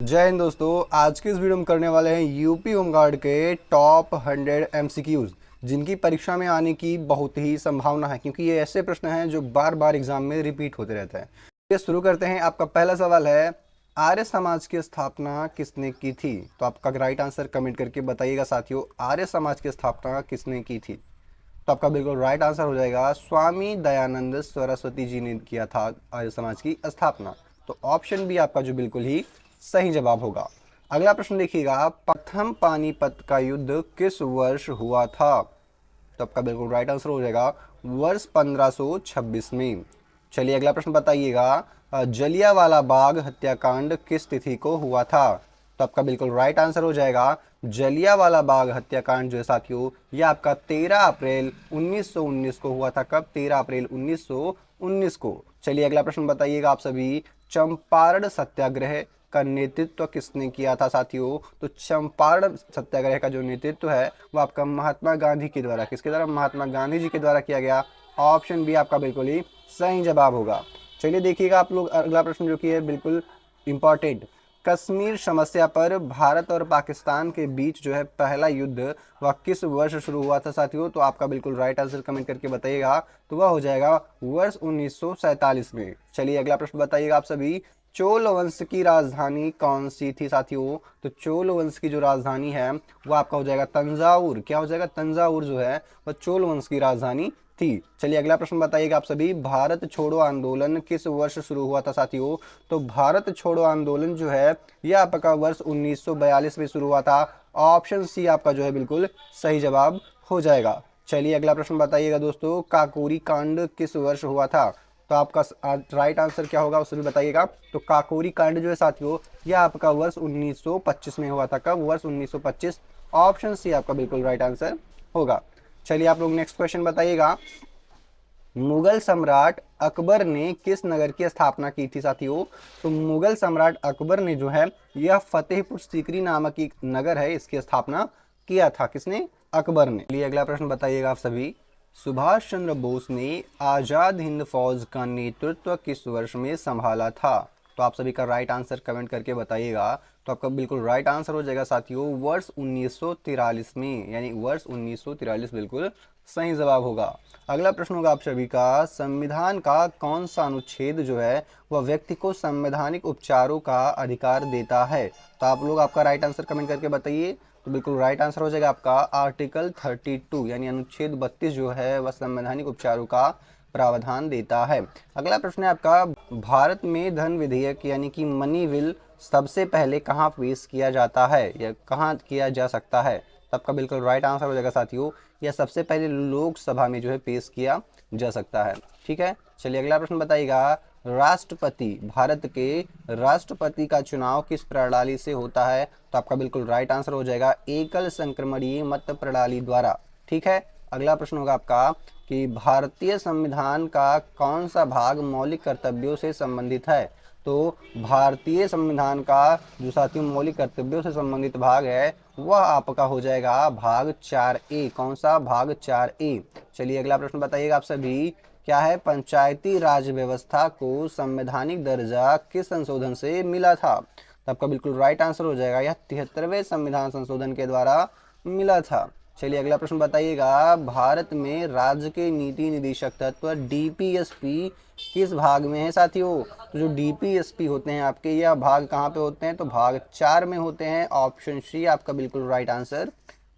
जय हिंद दोस्तों। आज के इस वीडियो में करने वाले हैं यूपी होमगार्ड के टॉप 100 एमसीक्यूज जिनकी परीक्षा में आने की बहुत ही संभावना है, क्योंकि ये ऐसे प्रश्न हैं जो बार बार एग्जाम में रिपीट होते रहते हैं। ये शुरू करते हैं। आपका पहला सवाल है, आर्य समाज की स्थापना किसने की थी? तो आपका राइट आंसर कमेंट करके बताइएगा साथियों, आर्य समाज की स्थापना किसने की थी? तो आपका बिल्कुल राइट आंसर हो जाएगा स्वामी दयानंद सरस्वती जी ने किया था आर्य समाज की स्थापना। तो ऑप्शन बी आपका जो बिल्कुल ही सही जवाब होगा। अगला प्रश्न देखिएगा, प्रथम पानीपत का युद्ध किस वर्ष हुआ था? तो आपका बिल्कुल राइट आंसर हो जाएगा वर्ष 1526 में। चलिए अगला प्रश्न बताइएगा, जलियांवाला बाग हत्याकांड किस तिथि को हुआ था? तो आपका बिल्कुल राइट आंसर हो जाएगा जलियांवाला बाग हत्याकांड जो है साथियों, यह आपका 13 अप्रैल 1919 को हुआ था। कब? 13 अप्रैल 1919 को। चलिए अगला प्रश्न बताइएगा आप सभी, चंपारण सत्याग्रह का नेतृत्व किसने किया था साथियों? तो चंपारण सत्याग्रह का जो नेतृत्व है वो आपका महात्मा गांधी के द्वारा, किसके द्वारा? महात्मा गांधी जी के द्वारा किया गया। ऑप्शन बी आपका बिल्कुल ही सही जवाब होगा। चलिए देखिएगा आप लोग, अगला प्रश्न जो कि है बिल्कुल इंपॉर्टेंट, कश्मीर समस्या पर भारत और पाकिस्तान के बीच जो है पहला युद्ध वह किस वर्ष शुरू हुआ था साथियों? तो आपका बिल्कुल राइट आंसर कमेंट करके बताइएगा। तो वह हो जाएगा वर्ष 1947 में। चलिए अगला प्रश्न बताइएगा आप सभी, चोल वंश की राजधानी कौन सी थी साथियों? तो चोल वंश की जो राजधानी है वो आपका हो जाएगा तंजावुर। क्या हो जाएगा? तंजावुर जो है वह चोल वंश की राजधानी थी। चलिए अगला प्रश्न बताइएगा आप सभी, भारत छोड़ो आंदोलन किस वर्ष शुरू हुआ था साथियों? तो भारत छोड़ो आंदोलन जो है यह आपका वर्ष 1942 में शुरू हुआ था। ऑप्शन सी आपका जो है बिल्कुल सही जवाब हो जाएगा। चलिए अगला प्रश्न बताइएगा दोस्तों, काकोरी कांड किस वर्ष हुआ था? तो आपका राइट आंसर क्या होगा उसे भी बताइएगा। तो काकोरी कांड जो है साथियों यह आपका वर्ष 1925 में हुआ था। कब? वर्ष 1925। ऑप्शन सी आपका बिल्कुल राइट आंसर होगा। चलिए आप लोग नेक्स्ट क्वेश्चन बताइएगा, मुगल सम्राट अकबर ने किस नगर की स्थापना की थी साथियों? तो मुगल सम्राट अकबर ने जो है यह फतेहपुर सीकरी नामक एक नगर है, इसकी स्थापना किया था। किसने? अकबर ने। चलिए अगला प्रश्न बताइएगा आप सभी, सुभाष चंद्र बोस ने आजाद हिंद फौज का नेतृत्व किस वर्ष में संभाला था? तो आप सभी का राइट आंसर कमेंट करके बताइएगा। तो आपका बिल्कुल राइट आंसर हो जाएगा साथियों वर्ष 1943 में, यानी वर्ष 1943 बिल्कुल सही जवाब होगा। अगला प्रश्न होगा आप सभी का, संविधान का कौन सा अनुच्छेद जो है वह व्यक्ति को संवैधानिक उपचारों का अधिकार देता है? तो आप लोग आपका राइट आंसर कमेंट करके बताइए। तो बिल्कुल राइट आंसर हो जाएगा आपका आर्टिकल 32, यानी अनुच्छेद 32 जो है वह संवैधानिक उपचारों का प्रावधान देता है। अगला प्रश्न है आपका, भारत में धन विधेयक यानी कि मनी बिल सबसे पहले कहाँ पेश किया जाता है या कहाँ किया जा सकता है? तो आपका बिल्कुल राइट आंसर हो जाएगा साथियों, यह सबसे पहले लोकसभा में जो है पेश किया जा सकता है। ठीक है। चलिए अगला प्रश्न बताइएगा, राष्ट्रपति, भारत के राष्ट्रपति का चुनाव किस प्रणाली से होता है? तो आपका बिल्कुल राइट आंसर हो जाएगा एकल संक्रमणीय मत प्रणाली द्वारा। ठीक है। अगला प्रश्न होगा आपका कि भारतीय संविधान का कौन सा भाग मौलिक कर्तव्यों से संबंधित है? तो भारतीय संविधान का जो साथियों मौलिक कर्तव्यों से संबंधित भाग है वह आपका हो जाएगा भाग 4A। कौन सा? भाग 4A। चलिए अगला प्रश्न बताइएगा आप सभी, क्या है? पंचायती राज व्यवस्था को संवैधानिक दर्जा किस संशोधन से मिला था? तो आपका बिल्कुल राइट आंसर हो जाएगा, यह 73वें संविधान संशोधन के द्वारा मिला था। चलिए अगला प्रश्न बताइएगा, भारत में राज्य के नीति निदेशक तत्व डीपीएसपी किस भाग में है साथियों? तो जो डीपीएसपी होते हैं आपके, यह भाग कहाँ पे होते हैं? तो भाग 4 में होते हैं। ऑप्शन सी आपका बिल्कुल राइट आंसर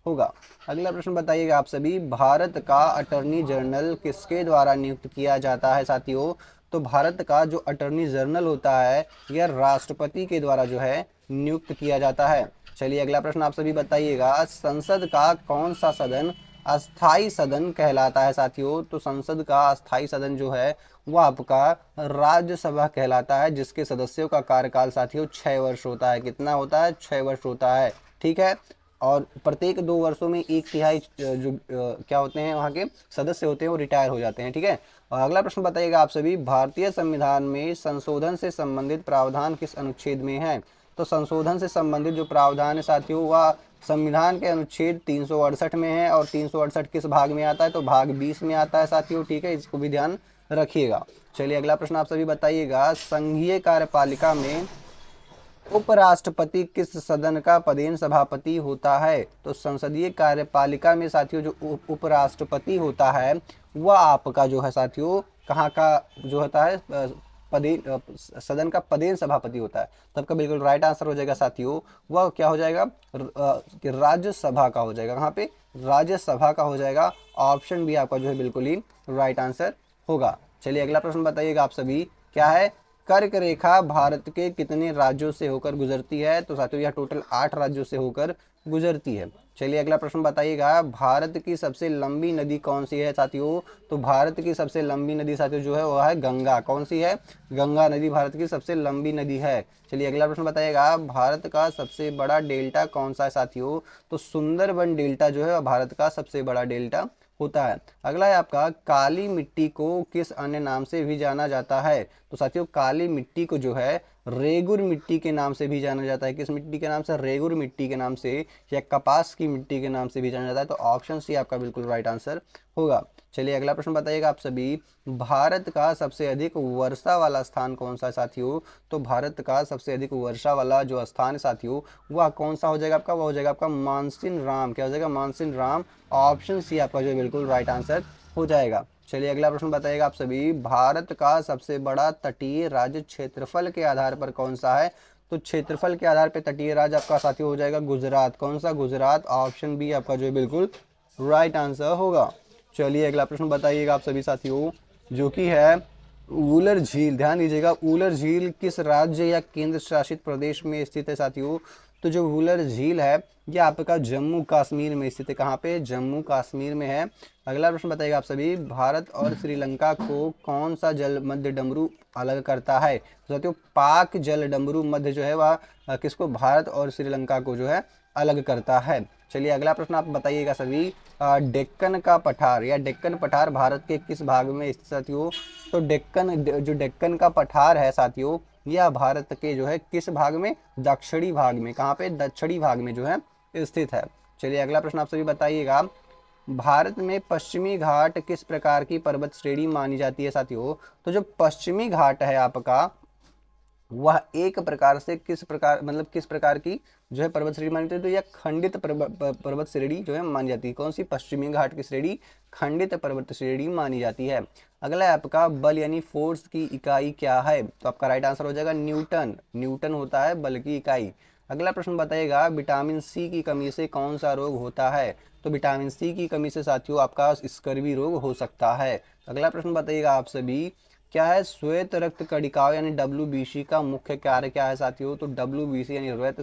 होगा। अगला प्रश्न बताइएगा आप सभी, भारत का अटर्नी जनरल किसके द्वारा नियुक्त किया जाता है साथियों? तो भारत का जो अटर्नी जनरल होता है यह राष्ट्रपति के द्वारा जो है नियुक्त किया जाता है। चलिए अगला प्रश्न आप सभी बताइएगा, संसद का कौन सा सदन अस्थाई सदन कहलाता है साथियों? तो संसद का अस्थाई सदन जो है वो आपका राज्यसभा कहलाता है, जिसके सदस्यों का कार्यकाल साथियों 6 वर्ष होता है। कितना होता है? 6 वर्ष होता है। ठीक है। और प्रत्येक 2 वर्षों में 1/3 जो क्या होते हैं वहाँ के सदस्य होते हैं वो रिटायर हो जाते हैं। ठीक है। और अगला प्रश्न बताइएगा आप सभी, भारतीय संविधान में संशोधन से संबंधित प्रावधान किस अनुच्छेद में है? तो संशोधन से संबंधित जो प्रावधान है साथियों वह संविधान के अनुच्छेद 368 में है। और 368 किस भाग में आता है? तो भाग 20 में आता है साथियों। ठीक है, इसको भी ध्यान रखिएगा। चलिए अगला प्रश्न आप सभी बताइएगा, संघीय कार्यपालिका में उपराष्ट्रपति किस सदन का पदेन सभापति होता है? तो संसदीय कार्यपालिका में साथियों जो उपराष्ट्रपति होता है वह आपका जो है साथियों कहाँ का जो होता है पदेन सदन का पदेन सभापति होता है। तो आपका बिल्कुल राइट आंसर हो जाएगा साथियों, वह क्या हो जाएगा कि राज्यसभा का हो जाएगा। कहाँ पे? राज्यसभा का हो जाएगा। ऑप्शन बी आपका जो है बिल्कुल ही राइट आंसर होगा। चलिए अगला प्रश्न बताइएगा आप सभी, क्या है? कर्क रेखा भारत के कितने राज्यों से होकर गुजरती है? तो साथियों यह टोटल 8 राज्यों से होकर गुजरती है। चलिए अगला प्रश्न बताइएगा, भारत की सबसे लंबी नदी कौन सी है साथियों? तो भारत की सबसे लंबी नदी साथियों जो है वह है गंगा। कौन सी है? गंगा नदी भारत की सबसे लंबी नदी है। चलिए अगला प्रश्न बताइएगा, भारत का सबसे बड़ा डेल्टा कौन सा है साथियों? तो सुंदरबन डेल्टा जो है भारत का सबसे बड़ा डेल्टा होता है। अगला है आपका, काली मिट्टी को किस अन्य नाम से भी जाना जाता है? तो साथियों काली मिट्टी को जो है रेगुर मिट्टी के नाम से भी जाना जाता है। किस मिट्टी के नाम से? रेगुर मिट्टी के नाम से, या कपास की मिट्टी के नाम से भी जाना जाता है। तो ऑप्शन सी आपका बिल्कुल राइट आंसर होगा। चलिए अगला प्रश्न बताइएगा आप सभी, भारत का सबसे अधिक वर्षा वाला स्थान कौन सा है साथियों? तो भारत का सबसे अधिक वर्षा वाला जो स्थान है साथियों वह कौन सा हो जाएगा आपका? वह हो जाएगा आपका मानसिन राम। क्या हो जाएगा? मानसिन राम। ऑप्शन सी आपका जो बिल्कुल राइट आंसर हो जाएगा। चलिए अगला प्रश्न बताइएगा आप सभी, भारत का सबसे बड़ा तटीय राज्य क्षेत्रफल के आधार पर कौन सा है? तो क्षेत्रफल के आधार पर तटीय राज्य आपका साथी हो जाएगा गुजरात। कौन सा? गुजरात। ऑप्शन बी आपका जो बिल्कुल राइट आंसर होगा। चलिए अगला प्रश्न बताइएगा आप सभी साथियों, जो कि है वूलर झील। ध्यान दीजिएगा, वूलर झील किस राज्य या केंद्र शासित प्रदेश में स्थित है साथियों? तो जो वूलर झील है ये आपका जम्मू कश्मीर में स्थित है। कहाँ पे? जम्मू कश्मीर में है। अगला प्रश्न बताइएगा आप सभी, भारत और श्रीलंका को कौन सा जल मध्य डमरू अलग करता है? तो साथियों पाक जल डमरू मध्य जो है वह किसको? भारत और श्रीलंका को जो है अलग करता है। चलिए अगला प्रश्न आप बताइएगा सभी, डेक्कन का पठार या डेक्कन पठार भारत के किस भाग में स्थित साथियों? तो जो डेक्कन का पठार है साथियों यह भारत के जो है किस भाग में? दक्षिणी भाग में। कहाँ पे? दक्षिणी भाग में जो है स्थित है। चलिए अगला प्रश्न आप सभी बताइएगा, भारत में पश्चिमी घाट किस प्रकार की पर्वत श्रेणी मानी जाती है साथियों? तो जो पश्चिमी घाट है आपका वह एक प्रकार से किस प्रकार मतलब किस प्रकार की जो है पर्वत श्रेणी मानी जाती है? तो यह खंडित पर्वत श्रेणी जो है मानी जाती है। कौन सी? पश्चिमी घाट की श्रेणी खंडित पर्वत श्रेणी मानी जाती है। अगला है आपका, बल यानी फोर्स की इकाई क्या है? तो आपका राइट आंसर हो जाएगा न्यूटन। न्यूटन होता है बल की इकाई। अगला प्रश्न बताइएगा, विटामिन सी की कमी से कौन सा रोग होता है? तो विटामिन सी की कमी से साथियों आपका स्कर्वी रोग हो सकता है। अगला प्रश्न बताइएगा आप सभी, क्या है? श्वेत रक्त कणिकाओं यानी WBC का मुख्य कार्य क्या है साथियों? तो WBC यानी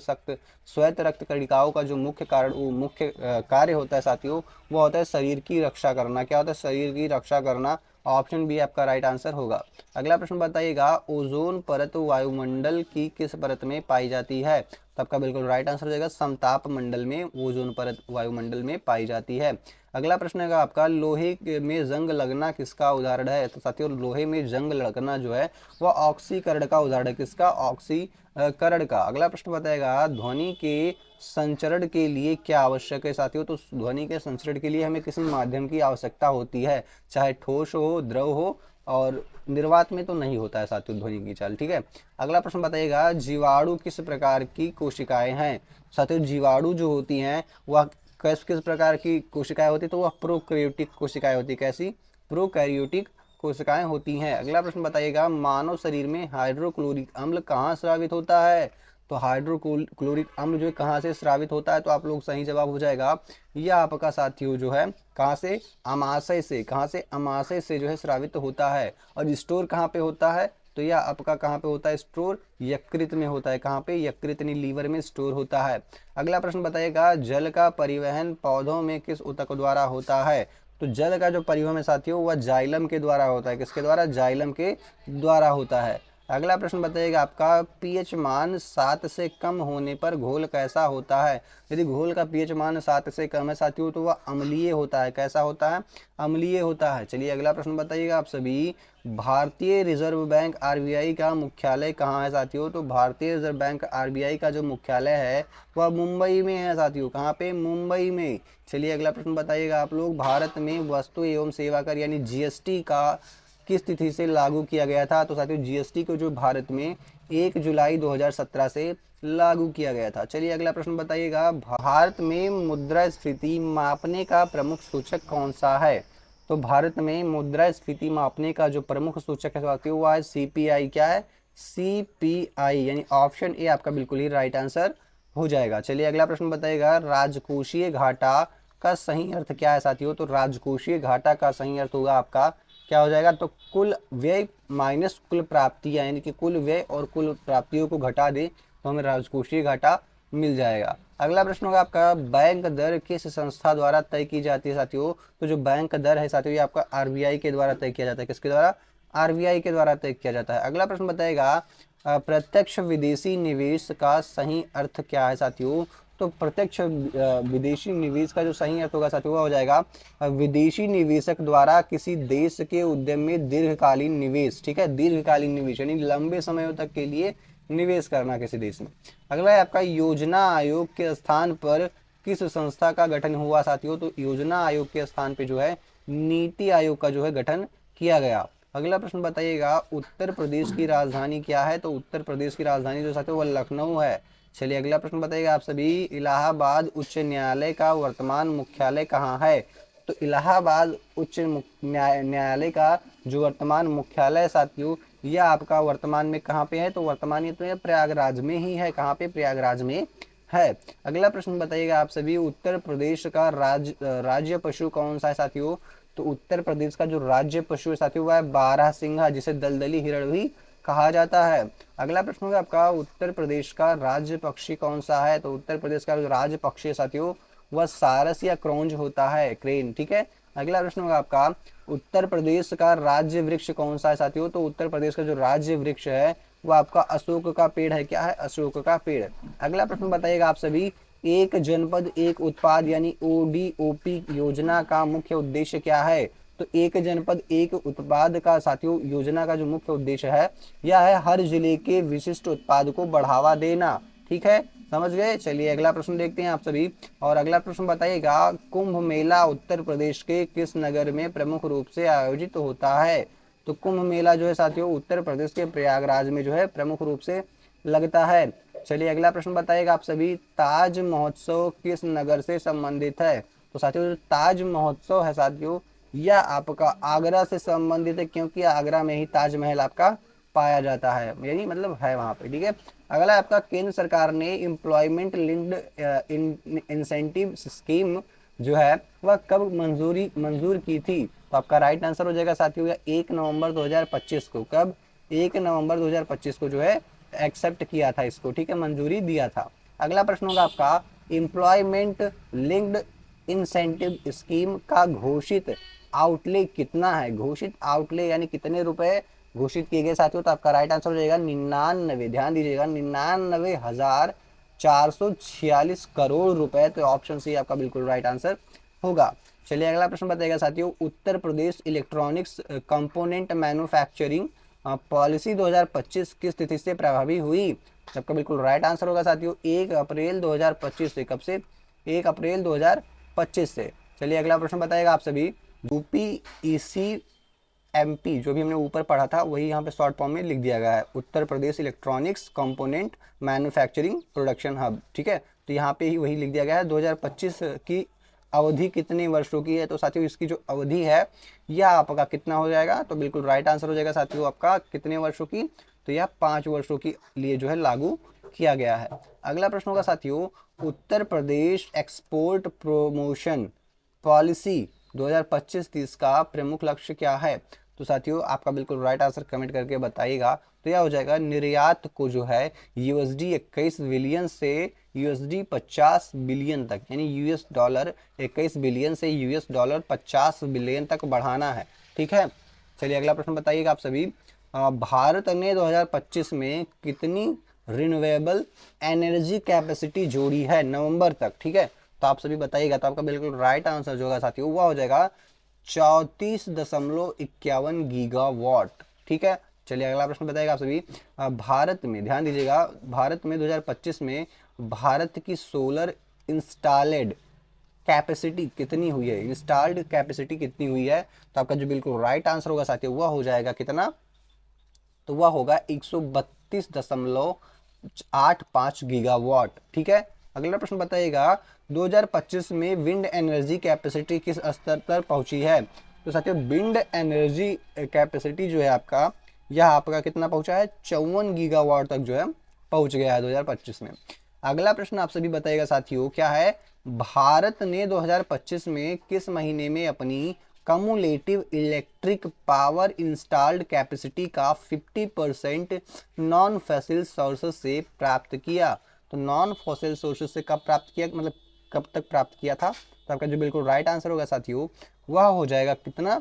श्वेत रक्त कणिकाओं का जो मुख्य कार्य होता है साथियों वो होता है शरीर की रक्षा करना। क्या होता है? शरीर की रक्षा करना। ऑप्शन बी आपका राइट आंसर होगा। अगला प्रश्न बताइएगा, ओजोन परत वायुमंडल की किस परत में पाई जाती है? तो आपका बिल्कुल राइट आंसर हो जाएगा समताप मंडल में ओजोन परत वायुमंडल में पाई जाती है। अगला प्रश्न है आपका, लोहे में जंग लगना किसका उदाहरण है? तो साथियों लोहे में जंग लगना जो है वह ऑक्सीकरण का उदाहरण है। किसका? ऑक्सीकरण का। अगला प्रश्न बताएगा, ध्वनि के संचरण के लिए क्या आवश्यक है साथियों? तो ध्वनि के संचरण के लिए हमें किसी माध्यम की आवश्यकता होती है, चाहे ठोस हो, द्रव हो, और निर्वात में तो नहीं होता है साथियों ध्वनि की चाल। ठीक है। अगला प्रश्न बताइएगा, जीवाणु किस प्रकार की कोशिकाएं हैं? साथियों जीवाणु जो होती हैं वह किस किस प्रकार की कोशिकाएं होती? तो वह प्रोकैरियोटिक कोशिकाएं होती। कैसी? प्रोकैरियोटिक कोशिकाएं होती हैं। अगला प्रश्न बताइएगा, मानव शरीर में हाइड्रोक्लोरिक अम्ल कहाँ स्रावित होता है? तो हाइड्रोक्लोरिक अम्ल जो कहाँ से स्रावित होता है? तो आप लोग सही जवाब हो जाएगा यह आपका साथियों जो है कहाँ से? अमाशय से। कहाँ से? अमाशय से जो है स्रावित होता है। और स्टोर कहाँ पे होता है? तो यह आपका कहाँ पे होता है स्टोर? यकृत में होता है। कहाँ पे? यकृत यानी लीवर में स्टोर होता है। अगला प्रश्न बताइएगा, जल का परिवहन पौधों में किस ऊतक द्वारा होता है? तो जल का जो परिवहन है साथियों वह जाइलम के द्वारा होता है। किसके द्वारा? जाइलम के द्वारा होता है। अगला प्रश्न बताइएगा आपका, पीएच मान 7 से कम होने पर घोल कैसा होता है? यदि घोल का पीएच मान 7 से कम है साथियों तो वह अम्लीय होता है। कैसा होता है? अम्लीय होता है। चलिए अगला प्रश्न बताइएगा आप सभी, भारतीय रिजर्व बैंक RBI का मुख्यालय कहाँ है साथियों? तो भारतीय रिजर्व बैंक RBI का जो मुख्यालय है वह मुंबई में है साथियों। कहाँ पे? मुंबई में। चलिए अगला प्रश्न बताइएगा आप लोग, भारत में वस्तु एवं सेवा कर यानी GST का किस तिथि से लागू किया गया था? तो साथियों GST को जो भारत में 1 जुलाई 2017 से लागू किया गया था। चलिए अगला प्रश्न बताइएगा, भारत में मुद्रास्फीति मापने का प्रमुख सूचक कौन सा है? तो भारत में मुद्रास्फीति मापने का जो प्रमुख सूचक है साथियों वो है सीपीआई। क्या है? सीपीआई, यानी ऑप्शन ए आपका बिल्कुल ही राइट आंसर हो जाएगा। चलिए अगला प्रश्न बताइएगा, राजकोषीय घाटा का सही अर्थ क्या है साथियों? तो राजकोषीय घाटा का सही अर्थ होगा आपका क्या हो जाएगा? तो कुल व्यय माइनस कुल प्राप्तियां, यानी कि कुल व्यय और कुल प्राप्तियों को घटा दे तो हमें राजकोषीय घाटा मिल जाएगा। अगला प्रश्न होगा आपका, बैंक दर किस संस्था द्वारा तय की जाती है साथियों? तो जो बैंक दर है साथियों ये आपका आरबीआई के द्वारा तय किया जाता है। किसके द्वारा? आरबीआई के द्वारा तय किया जाता है। अगला प्रश्न बताएगा, प्रत्यक्ष विदेशी निवेश का सही अर्थ क्या है साथियों? तो प्रत्यक्ष विदेशी निवेश का जो सही अर्थ होगा साथियों वो हो जाएगा विदेशी निवेशक द्वारा किसी देश के उद्यम में दीर्घकालीन निवेश। ठीक है, दीर्घकालीन निवेश यानी लंबे समय तक के लिए निवेश करना किसी देश में। अगला है आपका, योजना आयोग के स्थान पर किस संस्था का गठन हुआ साथियों? तो योजना आयोग के स्थान पे जो है नीति आयोग का जो है गठन किया गया। अगला प्रश्न बताइएगा, उत्तर प्रदेश की राजधानी क्या है? तो उत्तर प्रदेश की राजधानी जो साथियों वो लखनऊ है। चलिए अगला प्रश्न बताइएगा आप सभी, इलाहाबाद उच्च न्यायालय का वर्तमान मुख्यालय कहाँ है? तो इलाहाबाद उच्च न्यायालय का जो वर्तमान मुख्यालय है साथियों यह आपका वर्तमान में कहाँ पे है? तो वर्तमान ये तो प्रयागराज में ही है। कहाँ पे? प्रयागराज में है। अगला प्रश्न बताइएगा आप सभी, उत्तर प्रदेश का राज्य पशु कौन सा है साथियों? तो उत्तर प्रदेश का जो राज्य पशु है साथियों वह है बारहसिंघा, जिसे दलदली हिरण भी कहा जाता है। अगला प्रश्न होगा आपका, उत्तर प्रदेश का राज्य पक्षी कौन सा है? तो उत्तर प्रदेश का जो राज्य पक्षी है साथियों वह सारस या क्रौंज होता है, क्रेन। ठीक है। अगला प्रश्न होगा आपका, उत्तर प्रदेश का राज्य वृक्ष कौन सा है साथियों? तो उत्तर प्रदेश का जो राज्य वृक्ष है वो आपका अशोक का पेड़ है। क्या है? अशोक का पेड़। अगला प्रश्न बताइएगा आप सभी, एक जनपद एक उत्पाद यानी ओडीओपी योजना का मुख्य उद्देश्य क्या है? तो एक जनपद एक उत्पाद का साथियों योजना का जो मुख्य उद्देश्य है यह है हर जिले के विशिष्ट उत्पाद को बढ़ावा देना। ठीक है, समझ गए। चलिए अगला प्रश्न देखते हैं आप सभी। और अगला प्रश्न बताइएगा, कुंभ मेला उत्तर प्रदेश के किस नगर में प्रमुख रूप से आयोजित होता है? तो कुंभ मेला जो है साथियों उत्तर प्रदेश के प्रयागराज में जो है प्रमुख रूप से लगता है। चलिए अगला प्रश्न बताइएगा आप सभी, ताज महोत्सव किस नगर से संबंधित है? तो साथियों ताज महोत्सव है साथियों यह आपका आगरा से संबंधित है, क्योंकि आगरा में ही ताजमहल आपका पाया जाता है, यानी मतलब है वहां पे। ठीक है। अगला आपका, केंद्र सरकार ने एम्प्लॉयमेंट लिंक्ड इंसेंटिव स्कीम जो है वह कब मंजूर की थी? तो आपका राइट आंसर हो जाएगा साथियों 1 नवंबर 2025 को। कब? 1 नवंबर 2025 को जो है एक्सेप्ट किया था इसको। ठीक है, मंजूरी दिया था। अगला प्रश्न होगा आपका, एम्प्लॉयमेंट लिंक्ड इंसेंटिव स्कीम का घोषित आउटले कितना है? घोषित आउटले यानी कितने रुपए घोषित किए गए साथियों? तो आपका राइट आंसर हो जाएगा 99, ध्यान दीजिएगा 99,446 करोड़ रुपए। तो ऑप्शन सी आपका बिल्कुल राइट आंसर होगा। चलिए अगला प्रश्न बताइएगा साथियों, उत्तर Pradesh electronics component manufacturing policy 2025 किस तिथि से प्रभावी हुई? आपका बिल्कुल राइट आंसर होगा साथियों 1 अप्रैल 2025 से। कब से? 1 अप्रैल 2025 से। चलिए अगला प्रश्न बताएगा आप सभी, यूपीईसी एमपी जो भी हमने ऊपर पढ़ा था वही यहाँ पे शॉर्ट फॉर्म में लिख दिया गया है, Uttar Pradesh electronics component manufacturing production hub. ठीक है, तो यहाँ पे ही वही लिख दिया गया है। 2025 की अवधि कितने वर्षों की है? तो साथियों इसकी जो अवधि है यह आपका कितना हो जाएगा? तो बिल्कुल राइट आंसर हो जाएगा साथियों आपका कितने वर्षों की? तो यह 5 वर्षों के लिए जो है लागू किया गया है। अगला प्रश्न होगा साथियों, Uttar Pradesh export promotion policy 2025-30 का प्रमुख लक्ष्य क्या है? तो साथियों आपका बिल्कुल राइट आंसर कमेंट करके बताइएगा। तो यह हो जाएगा निर्यात को जो है यूएसडी 21 बिलियन से यूएसडी 50 बिलियन तक, यानी यूएस डॉलर 21 बिलियन से यूएस डॉलर 50 बिलियन तक बढ़ाना है। ठीक है। चलिए अगला प्रश्न बताइएगा आप सभी, भारत ने 2025 में कितनी रिन्यूएबल एनर्जी कैपेसिटी जोड़ी है नवंबर तक? ठीक है, तो आप सभी बताइएगा। तो आपका बिल्कुल राइट आंसर जो होगा साथियों वो हो जाएगा 34.51 गीगावाट। ठीक है। चलिए अगला प्रश्न बताइएगा आप सभी, भारत में ध्यान दीजिएगा, भारत में 2025 में भारत की सोलर इंस्टॉलेड कैपेसिटी कितनी हुई है? इंस्टॉल्ड कैपेसिटी कितनी हुई है? तो आपका जो बिल्कुल राइट आंसर होगा साथियों वह हो जाएगा कितना? तो वह होगा 132.3 85 गीगावाट। ठीक है, अगला प्रश्न बताइएगा 2025 में विंड एनर्जी कैपेसिटी किस स्तर पर पहुंची है। तो साथियों विंड एनर्जी कैपेसिटी जो है आपका, यह आपका कितना पहुंचा है, 54 गीगावाट तक जो है पहुंच गया है 2025 में। अगला प्रश्न आप सभी बताइएगा साथियों, क्या है, भारत ने 2025 में किस महीने में अपनी cumulative electric power installed capacity का 50% नॉन फॉसिल सोर्सेज से प्राप्त किया। तो नॉन फॉसिल सोर्सेज से कब प्राप्त किया, मतलब कब तक प्राप्त किया था। तो आपका जो बिल्कुल राइट आंसर होगा साथियों, वह हो जाएगा कितना,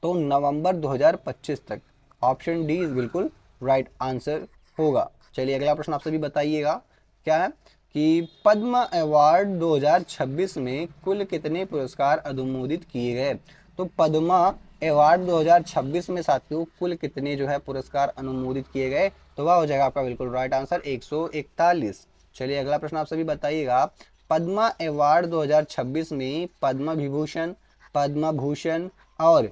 तो नवंबर 2025 तक। ऑप्शन डी इज बिल्कुल राइट आंसर होगा। चलिए अगला प्रश्न आप सभी बताइएगा, क्या है कि पद्म अवार्ड 2026 में कुल कितने पुरस्कार अनुमोदित किए गए। तो पद्मा अवार्ड 2026 में साथियों कुल कितने जो है पुरस्कार अनुमोदित किए गए, तो वह हो जाएगा आपका बिल्कुल राइट आंसर 141। चलिए अगला प्रश्न आप सभी बताइएगा, पद्मा अवार्ड 2026 में पद्म विभूषण, पद्म भूषण और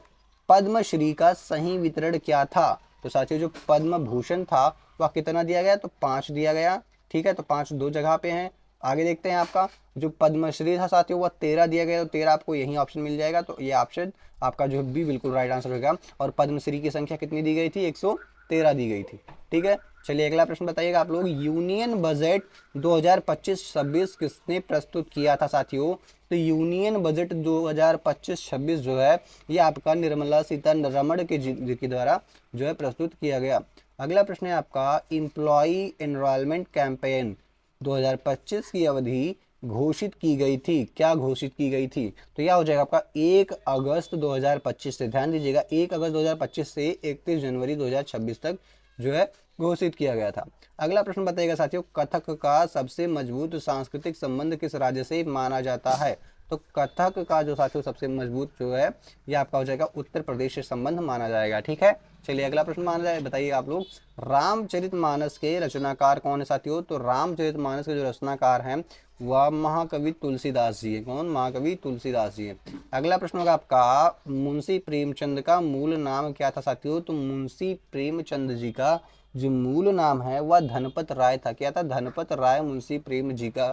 पद्मश्री का सही वितरण क्या था। तो साथियों जो पद्म भूषण था वह कितना दिया गया, तो 5 दिया गया। ठीक है, तो 5 दो जगह पे हैं। आगे देखते हैं आपका जो पद्मश्री था साथियों वह 13 दिया गया, तो 13 आपको यही ऑप्शन मिल जाएगा। तो ये ऑप्शन आपका जो भी बिल्कुल राइट आंसर होगा। और पद्मश्री की संख्या कितनी दी गई थी, 113 दी गई थी। ठीक है, चलिए अगला प्रश्न बताइएगा आप लोग, यूनियन बजट 2025-26 किसने प्रस्तुत किया था साथियों। तो यूनियन बजट 2025-26 जो है ये आपका निर्मला सीतारमण के द्वारा जो है प्रस्तुत किया गया। अगला प्रश्न है आपका, इम्प्लॉई एनरोलमेंट कैंपेन 2025 की अवधि घोषित की गई थी, क्या घोषित की गई थी। तो यह हो जाएगा आपका 1 अगस्त 2025 से, ध्यान दीजिएगा 1 अगस्त 2025 से 31 जनवरी 2026 तक जो है घोषित किया गया था। अगला प्रश्न बताइएगा साथियों, कथक का सबसे मजबूत सांस्कृतिक संबंध किस राज्य से माना जाता है। तो कथक का जो साथियों सबसे मजबूत जो है ये आपका हो जाएगा उत्तर प्रदेश से संबंध माना जाएगा। ठीक है, चलिए अगला प्रश्न माना जाए, बताइए आप लोग, रामचरितमानस के रचनाकार कौन है साथियों। तो रामचरितमानस के जो रचनाकार हैं वह महाकवि तुलसीदास जी है। कौन, महाकवि तुलसीदास जी है। अगला प्रश्न होगा आपका, मुंशी प्रेमचंद का मूल नाम क्या था साथियों। तो मुंशी प्रेमचंद जी का जो मूल नाम है वह धनपत राय था। क्या था, धनपत राय मुंशी प्रेम जी का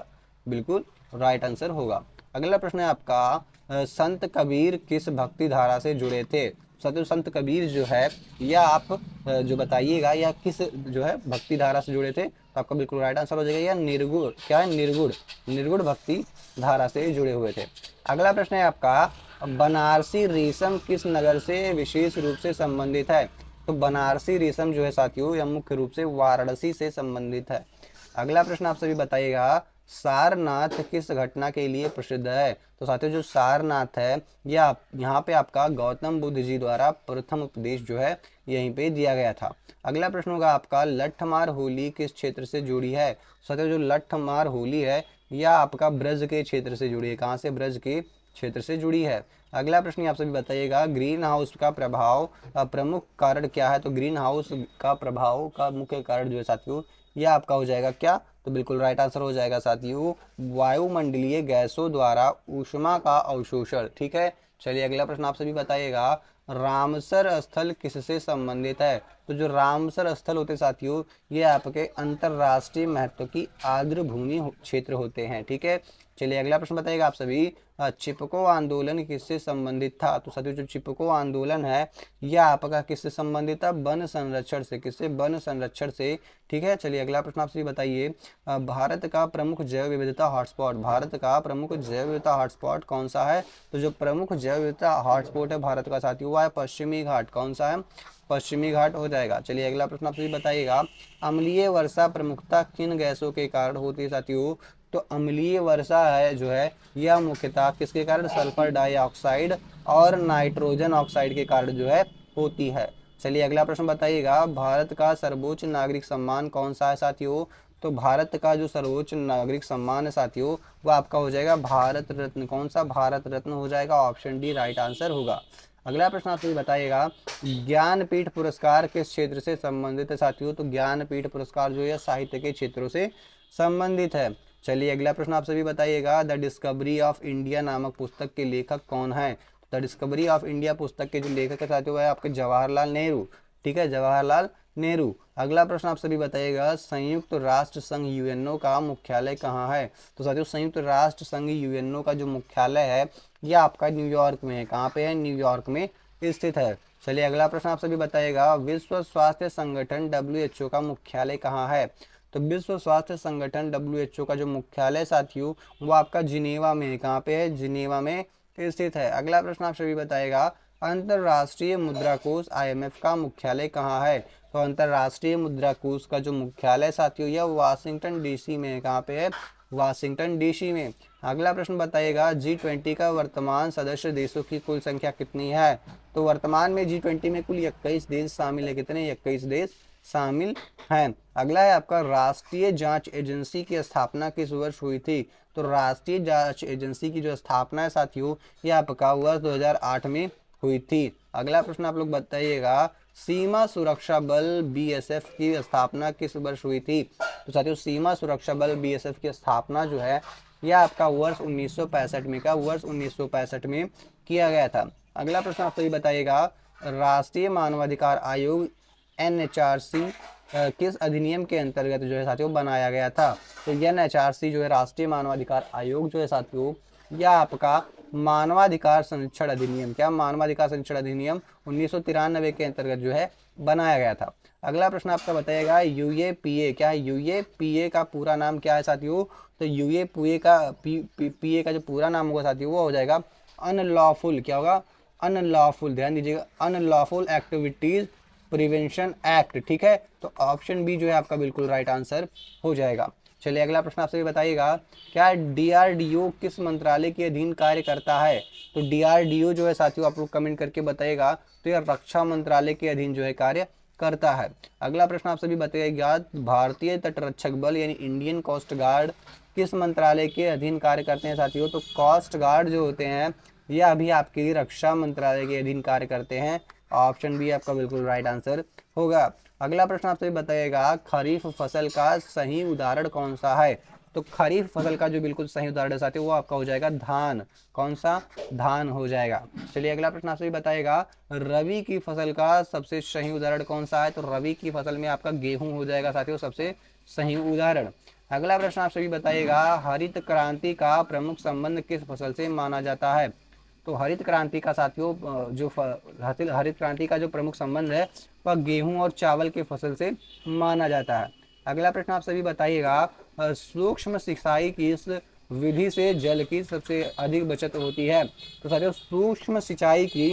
बिल्कुल राइट आंसर होगा। अगला प्रश्न है आपका, संत कबीर किस भक्ति धारा से जुड़े थे। साथियों संत कबीर जो है यह आप जो बताइएगा यह किस जो है भक्ति धारा से जुड़े थे। तो आपका बिल्कुल राइट आंसर हो जाएगा यह निर्गुण, क्या है, निर्गुण, निर्गुण भक्ति धारा से जुड़े हुए थे। अगला प्रश्न है आपका, बनारसी रेशम किस नगर से विशेष रूप से संबंधित है। तो बनारसी रेशम जो है साथियों यह मुख्य रूप से वाराणसी से संबंधित है। अगला प्रश्न आप सभी बताइएगा, सारनाथ किस घटना के लिए प्रसिद्ध है। तो साथियों जो सारनाथ है यह यहाँ पे आपका गौतम बुद्ध जी द्वारा प्रथम उपदेश जो है यहीं पे दिया गया था। अगला प्रश्न होगा आपका, लट्ठमार होली किस क्षेत्र से जुड़ी है। साथियों जो लट्ठमार होली है यह आपका ब्रज के क्षेत्र से जुड़ी है। कहाँ से, ब्रज के क्षेत्र से जुड़ी है। अगला प्रश्न आप सभी बताइएगा, ग्रीन हाउस का प्रभाव प्रमुख कारण क्या है। तो ग्रीन हाउस का प्रभाव का मुख्य कारण जो है साथियों यह आपका हो जाएगा क्या, तो बिल्कुल राइट आंसर हो जाएगा साथियों वायुमंडलीय गैसों द्वारा ऊष्मा का अवशोषण। ठीक है, चलिए अगला प्रश्न आप सभी बताइएगा, रामसर स्थल किससे संबंधित है। तो जो रामसर स्थल होते साथियों ये आपके अंतरराष्ट्रीय महत्व की आर्द्र भूमि क्षेत्र होते हैं। ठीक है, चलिए अगला प्रश्न बताइएगा आप सभी, चिपको आंदोलन किससे संबंधित था। तो साथियों जो चिपको आंदोलन है यह आपका किससे संबंधित था, वन संरक्षण से, किससे, वन संरक्षण से। ठीक है, चलिए अगला प्रश्न आप सभी बताइए, भारत का प्रमुख जैव विविधता हॉटस्पॉट, भारत का प्रमुख जैव विविधता हॉटस्पॉट कौन सा है। तो जो प्रमुख जैव विविधता हॉटस्पॉट है भारत का साथियों वह है पश्चिमी घाट। कौन सा है, पश्चिमी घाट हो जाएगा। चलिए अगला प्रश्न आप सभी बताइएगा, अम्लीय वर्षा प्रमुखता किन गैसों के कारण होती है साथियों। तो अम्लीय वर्षा है जो है यह मुख्यतः किसके कारण, सल्फर डाइऑक्साइड और नाइट्रोजन ऑक्साइड के कारण जो है होती है। चलिए अगला प्रश्न बताइएगा, भारत का सर्वोच्च नागरिक सम्मान कौन सा है साथियों। तो भारत का जो सर्वोच्च नागरिक सम्मान है साथियों वह आपका हो जाएगा भारत रत्न। कौन सा, भारत रत्न हो जाएगा। ऑप्शन डी राइट आंसर होगा। अगला प्रश्न आपसे बताइएगा, ज्ञानपीठ पुरस्कार किस क्षेत्र से संबंधित है साथियों। तो ज्ञानपीठ पुरस्कार जो है साहित्य के क्षेत्रों से संबंधित है। चलिए अगला प्रश्न आप सभी बताइएगा, द डिस्कवरी ऑफ इंडिया नामक पुस्तक के लेखक कौन है। द डिस्कवरी ऑफ इंडिया पुस्तक के जो लेखक है साथियों वह है आपके जवाहरलाल नेहरू। ठीक है, जवाहरलाल नेहरू। अगला प्रश्न आप सभी बताइएगा, संयुक्त राष्ट्र संघ यूएनओ का मुख्यालय कहाँ है? तो साथियों संयुक्त राष्ट्र संघ यूएनओ का जो मुख्यालय है ये आपका न्यूयॉर्क में है। कहाँ पे है? न्यूयॉर्क में स्थित है। चलिए अगला प्रश्न आप सभी बताइएगा, विश्व स्वास्थ्य संगठन WHO का मुख्यालय कहाँ है? तो विश्व स्वास्थ्य संगठन WHO का जो मुख्यालय साथियों वो आपका जिनेवा में है। कहाँ पे है? जिनेवा में स्थित है। अगला प्रश्न आप सभी बताएगा, अंतरराष्ट्रीय मुद्रा कोष IMF का मुख्यालय कहाँ है? तो अंतरराष्ट्रीय मुद्रा कोष का जो मुख्यालय साथियों यह वाशिंगटन DC में है। कहाँ पे है? वाशिंगटन DC में। अगला प्रश्न बताइएगा, G20 का वर्तमान सदस्य देशों की कुल संख्या कितनी है? तो वर्तमान में G20 में कुल 21 देश शामिल है। कितने? 21 देश शामिल हैं। अगला है आपका, राष्ट्रीय जांच एजेंसी की स्थापना किस वर्ष हुई थी? तो राष्ट्रीय जांच एजेंसी की जो स्थापना है साथियों ये आपका वर्ष 2008 में हुई थी। अगला प्रश्न आप लोग बताइएगा, सीमा सुरक्षा बल BSF की स्थापना किस वर्ष हुई थी? तो साथियों सीमा सुरक्षा बल BSF की स्थापना जो है यह आपका वर्ष 1965 में का वर्ष 1965 में किया गया था। अगला प्रश्न आप सभी बताइएगा, राष्ट्रीय मानवाधिकार आयोग NHRC किस अधिनियम के अंतर्गत जो है साथियों बनाया गया था? तो NHRC जो है राष्ट्रीय मानवाधिकार आयोग जो है साथियों यह आपका मानवाधिकार संरक्षण अधिनियम, क्या मानवाधिकार संरक्षण अधिनियम 1993 के अंतर्गत जो है बनाया गया था। अगला प्रश्न आपका बताइएगा, UAPA क्या है? UAPA का पूरा नाम क्या है साथियों? तो UAPA का PA का जो पूरा नाम होगा साथियों वो हो जाएगा अनलॉफुल, क्या होगा? अनलॉफुल, ध्यान दीजिएगा, अनलॉफुल एक्टिविटीज प्रिवेंशन एक्ट। ठीक है, तो ऑप्शन बी जो है आपका बिल्कुल राइट आंसर हो जाएगा। चलिए अगला प्रश्न आपसे बताइएगा, क्या DRDO किस मंत्रालय के अधीन कार्य करता है? तो DRDO जो है साथियों आप लोग कमेंट करके बताइएगा, तो यह रक्षा मंत्रालय के अधीन जो है कार्य करता है। अगला प्रश्न आप सभी बताइएगा, भारतीय तटरक्षक बल यानी इंडियन कोस्ट गार्ड किस मंत्रालय के अधीन कार्य करते हैं साथियों? तो कोस्ट गार्ड जो होते हैं ये अभी आपके लिए रक्षा मंत्रालय के अधीन कार्य करते हैं। ऑप्शन बी आपका बिल्कुल राइट आंसर होगा। अगला प्रश्न आपसे बताइएगा, खरीफ फसल का सही उदाहरण कौन सा है? तो खरीफ फसल का जो बिल्कुल सही उदाहरण साथियों वो आपका हो जाएगा धान। कौन सा? धान हो जाएगा। चलिए अगला प्रश्न आपसे बताइएगा, रबी की फसल का सबसे सही उदाहरण कौन सा है? तो रबी की फसल में आपका गेहूं हो जाएगा साथियों सबसे सही उदाहरण। अगला प्रश्न आप सभी बताइएगा, हरित क्रांति का प्रमुख संबंध किस फसल से माना जाता है? तो हरित क्रांति का साथियों जो हरित क्रांति का जो प्रमुख संबंध है वह गेहूं और चावल के फसल से माना जाता है। अगला प्रश्न आप सभी बताइएगा, सूक्ष्म सिंचाई की इस विधि से जल की सबसे अधिक बचत होती है? तो साथियों सूक्ष्म सिंचाई की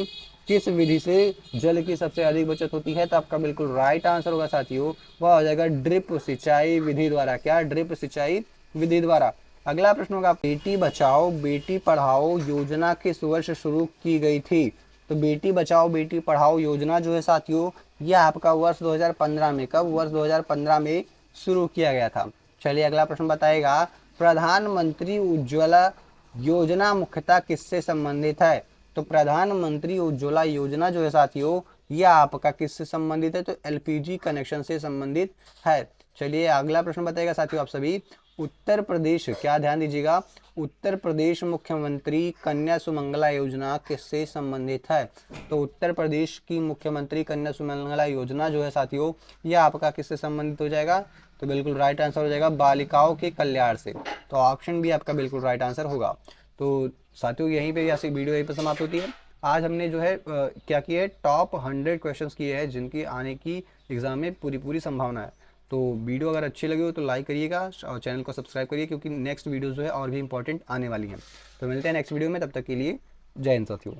किस विधि से जल की सबसे अधिक बचत होती है? तो आपका बिल्कुल राइट आंसर होगा साथियों वह हो जाएगा ड्रिप सिंचाई विधि द्वारा। क्या? ड्रिप सिंचाई विधि द्वारा। अगला प्रश्न होगा, बेटी बचाओ बेटी पढ़ाओ योजना किस वर्ष शुरू की गई थी? तो बेटी बचाओ बेटी पढ़ाओ योजना जो है साथियों यह आपका वर्ष 2015 में, कब? वर्ष 2015 में शुरू किया गया था। चलिए अगला प्रश्न बताएगा, प्रधानमंत्री उज्ज्वला योजना मुख्यतः किससे संबंधित है? तो प्रधानमंत्री उज्ज्वला योजना जो है साथियों यह आपका किससे संबंधित है? तो LPG कनेक्शन से संबंधित है। चलिए अगला प्रश्न बताएगा साथियों आप सभी, उत्तर प्रदेश, क्या ध्यान दीजिएगा, उत्तर प्रदेश मुख्यमंत्री कन्या सुमंगला योजना किससे संबंधित है? तो उत्तर प्रदेश की मुख्यमंत्री कन्या सुमंगला योजना जो है साथियों यह आपका किससे संबंधित हो जाएगा? तो बिल्कुल राइट आंसर हो जाएगा बालिकाओं के कल्याण से। तो ऑप्शन भी आपका बिल्कुल राइट आंसर होगा। तो साथियों यहीं पे ऐसी वीडियो यहीं पर समाप्त होती है। आज हमने जो है क्या किया है, टॉप 100 क्वेश्चंस किए हैं जिनकी आने की एग्जाम में पूरी संभावना है। तो वीडियो अगर अच्छी लगी हो तो लाइक करिएगा और चैनल को सब्सक्राइब करिए, क्योंकि नेक्स्ट वीडियो जो है और भी इंपॉर्टेंट आने वाली हैं। तो मिलते हैं नेक्स्ट वीडियो में, तब तक के लिए जय हिंद साथियों।